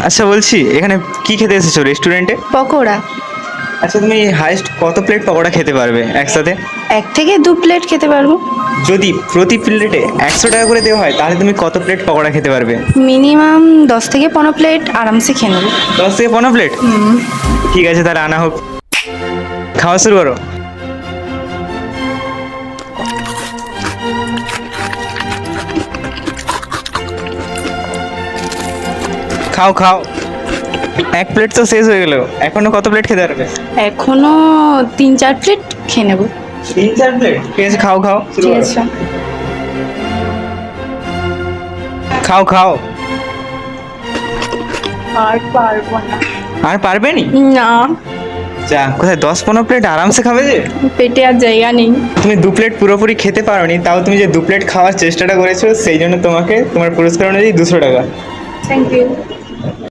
আচ্ছা বলছি, এখানে কি খেতে এসেছো রেস্টুরেন্টে? পকোড়া। আচ্ছা তুমি হাইস্ট কত প্লেট পকোড়া খেতে পারবে একসাথে? 1 থেকে 2 প্লেট খেতে পারবো। যদি প্রতি প্লেটে 100 টাকা করে দেওয়া হয় তাহলে তুমি কত প্লেট পকোড়া খেতে পারবে? মিনিমাম 10 থেকে 15 প্লেট আরামসে খেয়ে নেবো। 10 থেকে 15 প্লেট? ঠিক আছে, তাহলে আনা হোক। খাওয়া শুরু করো। খাও খাও। 1 প্লেট তো শেষ হয়ে গেল, এখনো কত প্লেট খেতে পারবে? এখনো 3-4 প্লেট খেয়ে নেবো। 3-4 প্লেট? ঠিক আছে, খাও খাও, শুরু ঠিক করো। আছে। খাও খাও। আর পারবো না। আর পারবে নি? না, যা, কোথায় 10-15 প্লেট আরামসে খাবে যে। পেটে আর জায়গা নেই। তুমি 2 প্লেট পুরোপুরি খেতে পারোনি, তাও তুমি যে 2 প্লেট খাওয়ার চেষ্টাটা করেছো সেই জন্য তোমাকে তোমার পুরস্কার অনুযায়ী 200 টাকা। Thank you.